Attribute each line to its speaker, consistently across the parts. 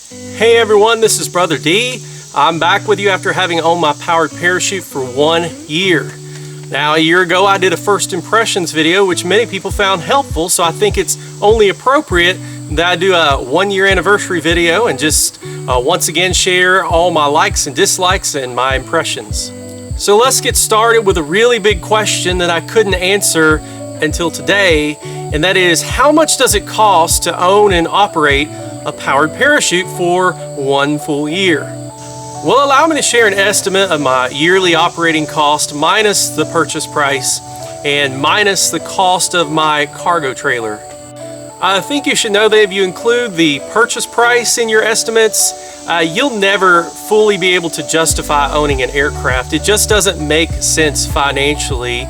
Speaker 1: Hey everyone, this is Brother D. I'm back with you after having owned my powered parachute for 1 year. Now, a year ago I did a first impressions video which many people found helpful, so I think it's only appropriate that I do a 1 year anniversary video and just once again share all my likes and dislikes and my impressions. So let's get started with a really big question that I couldn't answer until today, and that is, how much does it cost to own and operate a powered parachute for 1 full year? Well, allow me to share an estimate of my yearly operating cost minus the purchase price and minus the cost of my cargo trailer. I think you should know that if you include the purchase price in your estimates, you'll never fully be able to justify owning an aircraft. It just doesn't make sense financially.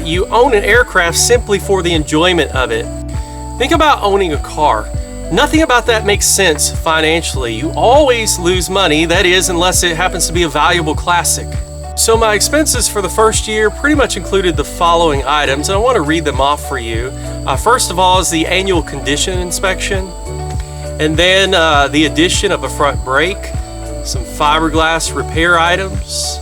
Speaker 1: You own an aircraft simply for the enjoyment of it. Think about owning a car. Nothing about that makes sense financially. You always lose money, that is, unless it happens to be a valuable classic. So my expenses for the first year pretty much included the following items, and I want to read them off for you. First of all is the annual condition inspection, and then the addition of a front brake, some fiberglass repair items,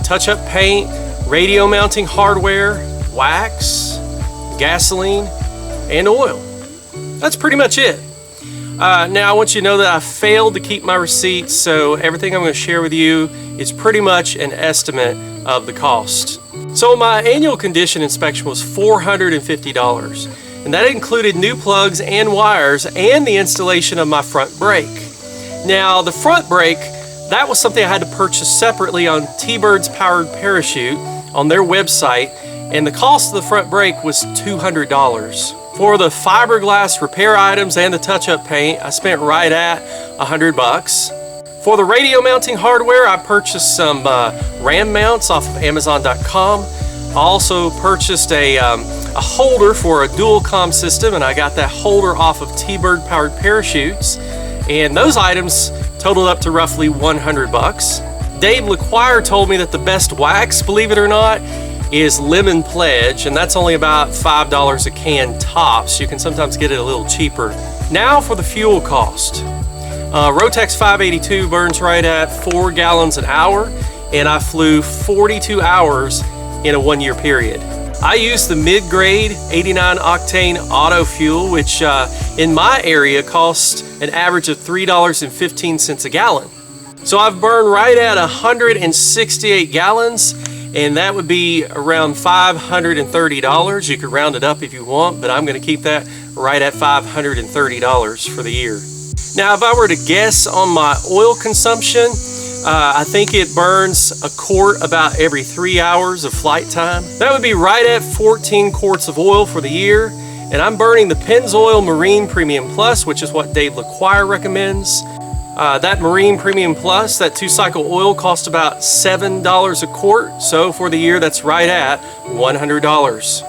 Speaker 1: touch-up paint, radio mounting hardware, wax, gasoline, and oil. That's pretty much it. Now I want you to know that I failed to keep my receipts, so everything I'm going to share with you is pretty much an estimate of the cost. So my annual condition inspection was $450, and that included new plugs and wires and the installation of my front brake. Now the front brake, that was something I had to purchase separately on T-Bird's Powered Parachute on their website, and the cost of the front brake was $200. For the fiberglass repair items and the touch-up paint, I spent right at $100. For the radio mounting hardware, I purchased some RAM mounts off of Amazon.com. I also purchased a holder for a dual-com system, and I got that holder off of T-Bird Powered Parachutes. And those items totaled up to roughly $100. Dave LaQuire told me that the best wax, believe it or not, is Lemon Pledge, and that's only about $5 a can tops. You can sometimes get it a little cheaper. Now for the fuel cost. Rotax 582 burns right at 4 gallons an hour, and I flew 42 hours in a 1 year period. I used the mid-grade 89 octane auto fuel, which in my area costs an average of $3.15 a gallon. So I've burned right at 168 gallons, and that would be around $530. You could round it up if you want, but I'm going to keep that right at $530 for the year. Now, if I were to guess on my oil consumption, I think it burns a quart about every 3 hours of flight time. That would be right at 14 quarts of oil for the year, and I'm burning the Pennzoil Marine Premium Plus, which is what Dave LaQuire recommends. That Marine Premium Plus, that 2-cycle oil, costs about $7 a quart, so for the year that's right at $100.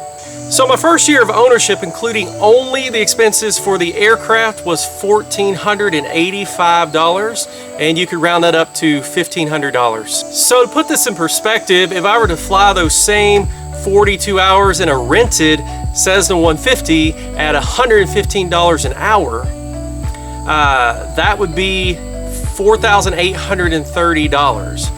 Speaker 1: So my first year of ownership, including only the expenses for the aircraft, was $1,485, and you could round that up to $1,500. So to put this in perspective, if I were to fly those same 42 hours in a rented Cessna 150 at $115 an hour, that would be $4,830.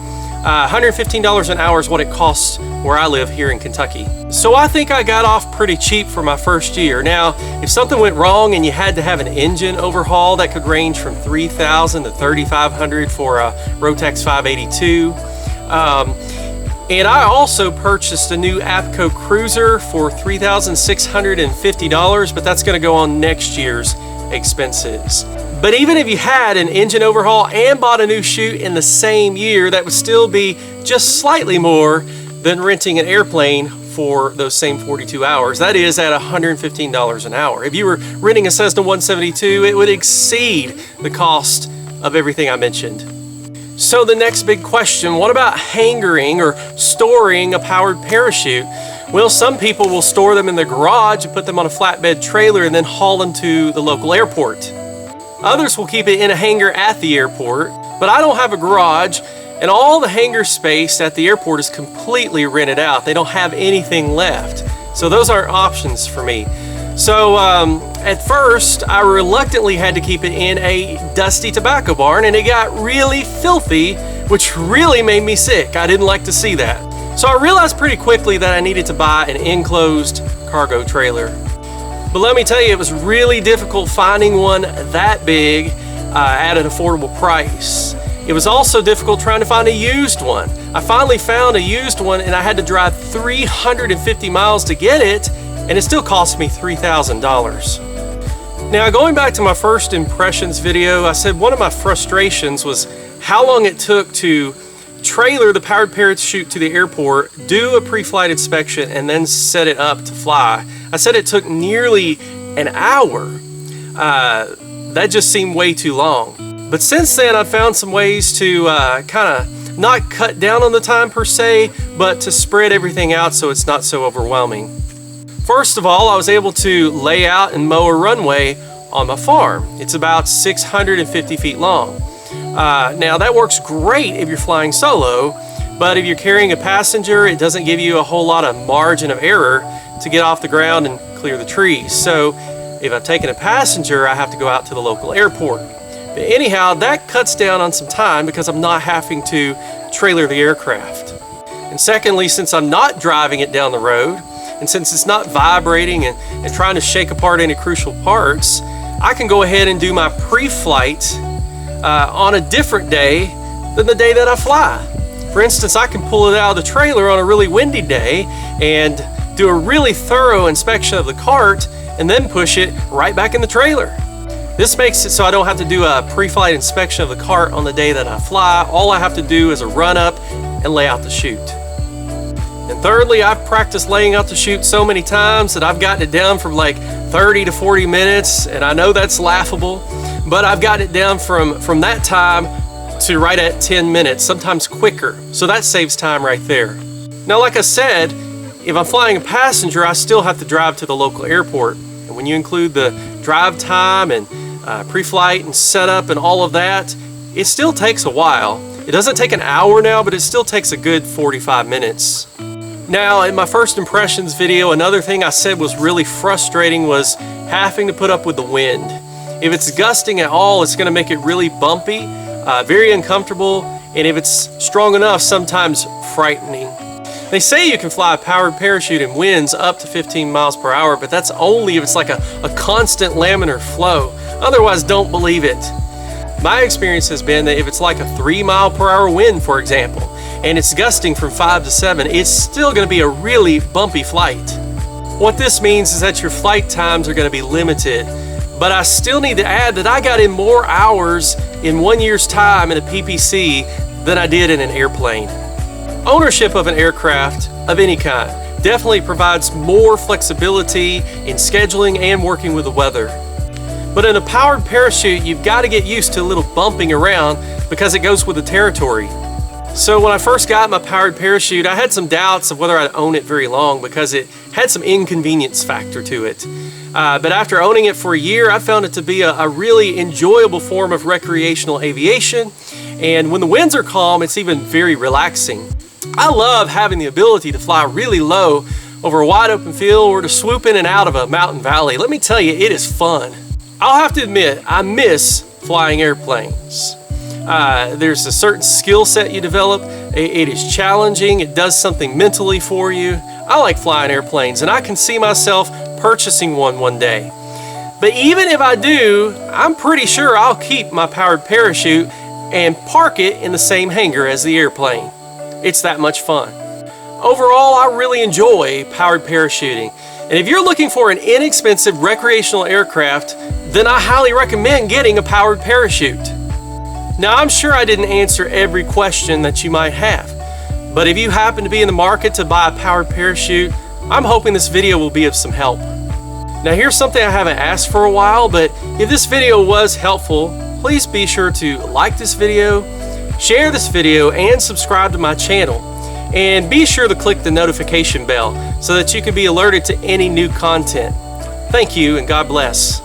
Speaker 1: $115 an hour is what it costs where I live here in Kentucky. So I think I got off pretty cheap for my first year. Now, if something went wrong and you had to have an engine overhaul, that could range from $3,000 to $3,500 for a Rotax 582. And I also purchased a new APCO Cruiser for $3,650, but that's going to go on next year's expenses. But even if you had an engine overhaul and bought a new chute in the same year, that would still be just slightly more than renting an airplane for those same 42 hours. That is at $115 an hour. If you were renting a Cessna 172, it would exceed the cost of everything I mentioned. So the next big question, what about hangering or storing a powered parachute? Well, some people will store them in their garage and put them on a flatbed trailer and then haul them to the local airport. Others will keep it in a hangar at the airport, but I don't have a garage, and all the hangar space at the airport is completely rented out. They don't have anything left. So those aren't options for me. So at first, I reluctantly had to keep it in a dusty tobacco barn, and it got really filthy, which really made me sick. I didn't like to see that. So I realized pretty quickly that I needed to buy an enclosed cargo trailer. But let me tell you, it was really difficult finding one that big at an affordable price. It was also difficult trying to find a used one. I finally found a used one, and I had to drive 350 miles to get it, and it still cost me $3,000. Now, going back to my first impressions video, I said one of my frustrations was how long it took to trailer the powered parachute to the airport, do a pre-flight inspection, and then set it up to fly. I said it took nearly an hour. That just seemed way too long. But since then, I've found some ways to kind of not cut down on the time per se, but to spread everything out so it's not so overwhelming. First of all, I was able to lay out and mow a runway on my farm. It's about 650 feet long. Now that works great if you're flying solo, but if you're carrying a passenger, it doesn't give you a whole lot of margin of error to get off the ground and clear the trees. So if I've taken a passenger, I have to go out to the local airport. But anyhow, that cuts down on some time because I'm not having to trailer the aircraft. And secondly, since I'm not driving it down the road, and since it's not vibrating and trying to shake apart any crucial parts, I can go ahead and do my pre-flight on a different day than the day that I fly. For instance, I can pull it out of the trailer on a really windy day and do a really thorough inspection of the cart and then push it right back in the trailer. This makes it so I don't have to do a pre-flight inspection of the cart on the day that I fly. All I have to do is a run up and lay out the chute. And thirdly, I've practiced laying out the chute so many times that I've gotten it down from like 30 to 40 minutes, and I know that's laughable, but I've gotten it down from that time to right at 10 minutes, sometimes quicker. So that saves time right there. Now, like I said, if I'm flying a passenger, I still have to drive to the local airport. And when you include the drive time and pre-flight and setup and all of that, it still takes a while. It doesn't take an hour now, but it still takes a good 45 minutes. Now, in my first impressions video, another thing I said was really frustrating was having to put up with the wind. If it's gusting at all, it's going to make it really bumpy, very uncomfortable, and if it's strong enough, sometimes frightening. They say you can fly a powered parachute in winds up to 15 miles per hour, but that's only if it's like a constant laminar flow. Otherwise, don't believe it. My experience has been that if it's like a 3 mile per hour wind, for example, and it's gusting from 5 to 7, it's still going to be a really bumpy flight. What this means is that your flight times are going to be limited, but I still need to add that I got in more hours in 1 year's time in a PPC than I did in an airplane. Ownership of an aircraft of any kind definitely provides more flexibility in scheduling and working with the weather. But in a powered parachute, you've got to get used to a little bumping around because it goes with the territory. So when I first got my powered parachute, I had some doubts of whether I'd own it very long because it had some inconvenience factor to it. But after owning it for a year, I found it to be a really enjoyable form of recreational aviation. And when the winds are calm, it's even very relaxing. I love having the ability to fly really low over a wide open field or to swoop in and out of a mountain valley. Let me tell you, it is fun. I'll have to admit, I miss flying airplanes. There's a certain skill set you develop. It is challenging. It does something mentally for you. I like flying airplanes, and I can see myself purchasing one day. But even if I do, I'm pretty sure I'll keep my powered parachute and park it in the same hangar as the airplane. It's that much fun. Overall, I really enjoy powered parachuting. And if you're looking for an inexpensive recreational aircraft, then I highly recommend getting a powered parachute. Now, I'm sure I didn't answer every question that you might have, but if you happen to be in the market to buy a powered parachute, I'm hoping this video will be of some help. Now, here's something I haven't asked for a while, but if this video was helpful, please be sure to like this video, share this video, and subscribe to my channel. And be sure to click the notification bell so that you can be alerted to any new content. Thank you, and God bless.